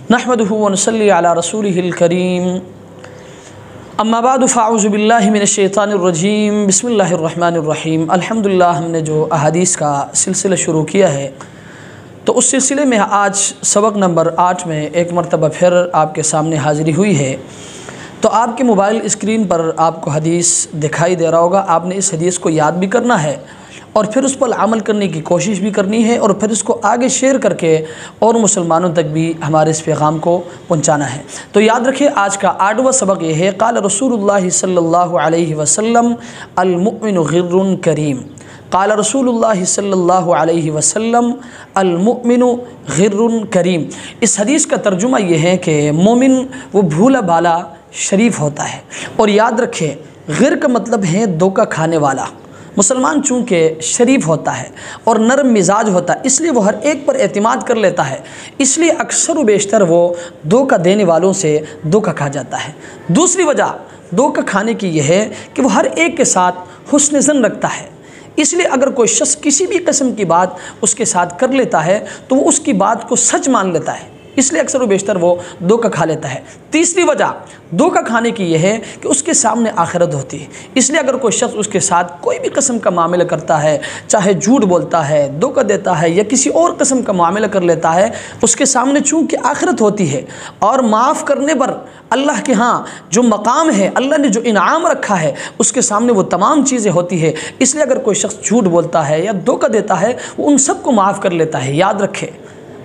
नहमदुहु व नसल्ली अला रसूलिहिल करीम। अम्मा बाद फ़अऊज़ु बिल्लाहि मिनश्शैतानिर्रजीम। बिस्मिल्लाहिर्रहमानिर्रहीम। अल्हम्दुलिल्लाह, हमने जो अहादीस का सिलसिला शुरू किया है तो उस सिलसिले में आज सबक नंबर 8 में एक मरतबा फिर आपके सामने हाज़िरी हुई है। तो आपके मोबाइल स्क्रीन पर आपको हदीस दिखाई दे रहा होगा। आपने इस हदीस को याद भी करना है और फिर उस पर अमल करने की कोशिश भी करनी है और फिर इसको आगे शेयर करके और मुसलमानों तक भी हमारे इस पैगाम को पहुंचाना है। तो याद रखिए, आज का 8वां सबक ये है, क़ाल रसूलुल्लाह सल्लल्लाहु अलैहि वसल्लम अल मुमिनु ग़िर्रुन करीम। क़ाल रसूलुल्लाह सल्लल्लाहु अलैहि वसल्लम अल मुमिनु ग़िर्रुन करीम। इस हदीस का तर्जुमा ये है कि मोमिन वो भूला भाला शरीफ होता है। और याद रखें, ग़िर का मतलब है धोखा खाने वाला। मुसलमान चूँकि शरीफ होता है और नरम मिजाज होता है, इसलिए वो हर एक पर एतमाद कर लेता है, इसलिए अक्सर व बेशतर वो धोखा देने वालों से धोखा खा जाता है। दूसरी वजह धोखा खाने की यह है कि वो हर एक के साथ हुस्न ज़न रखता है, इसलिए अगर कोई शख्स किसी भी किस्म की बात उसके साथ कर लेता है तो वो उसकी बात को सच मान लेता है, इसलिए अक्सर व बेशतर वो धोखा खा लेता है। तीसरी वजह धोखा खाने की यह है कि उसके सामने आखिरत होती है, इसलिए अगर कोई शख्स उसके साथ कोई भी किस्म का मामला करता है, चाहे झूठ बोलता है, धोखा देता है या किसी और किस्म का मामला कर लेता है, उसके सामने चूँकि आखिरत होती है और माफ़ करने पर अल्लाह के यहाँ जो मकाम है, अल्लाह ने जो इनाम रखा है, उसके सामने वो तमाम चीज़ें होती है। इसलिए अगर कोई शख्स झूठ बोलता है या धोखा देता है, वो उन सबको माफ़ कर लेता है। याद रखें,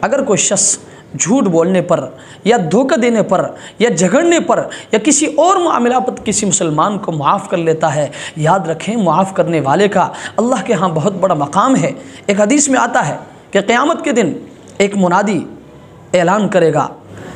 अगर कोई शख्स झूठ बोलने पर या धोखा देने पर या झगड़ने पर या किसी और मामला पर किसी मुसलमान को माफ़ कर लेता है, याद रखें माफ़ करने वाले का अल्लाह के यहाँ बहुत बड़ा मकाम है। एक हदीस में आता है कि क़यामत के दिन एक मुनादी ऐलान करेगा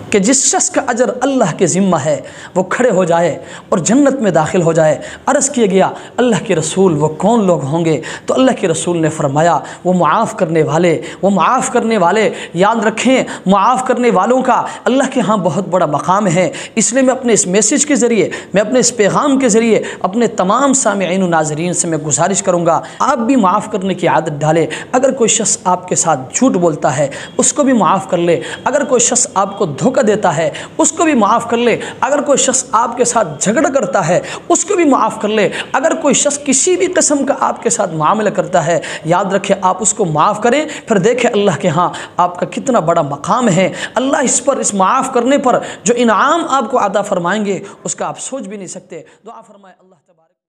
कि जिस शख्स का अजर अल्लाह के ज़िम्मा है वो खड़े हो जाए और जन्नत में दाखिल हो जाए। अर्ज़ किया गया, अल्लाह के रसूल वो कौन लोग होंगे? तो अल्लाह के रसूल ने फरमाया, वो मुआफ़ करने वाले, वो मुआफ़ करने वाले। याद रखें, मुआफ़ करने वालों का अल्लाह के यहाँ बहुत बड़ा मकाम है। इसलिए मैं अपने इस मैसेज के ज़रिए, मैं अपने इस पैगाम के ज़रिए अपने तमाम सामिईन व नाज़रीन से मैं गुजारिश करूँगा, आप भी मुआफ़ करने की आदत डालें। अगर कोई शख्स आपके साथ झूठ बोलता है, उसको भी मुआफ़ कर ले। अगर कोई शख्स आपको धोखा देता है, उसको भी माफ़ कर ले। अगर कोई शख्स आपके साथ झगड़ा करता है, उसको भी माफ़ कर ले। अगर कोई शख्स किसी भी किस्म का आपके साथ मामला करता है, याद रखें आप उसको माफ़ करें, फिर देखें अल्लाह के यहाँ आपका कितना बड़ा मकाम है। अल्लाह इस पर, इस माफ़ करने पर जो इनाम आपको अता फरमाएंगे उसका आप सोच भी नहीं सकते। दुआ फरमाए अल्लाह।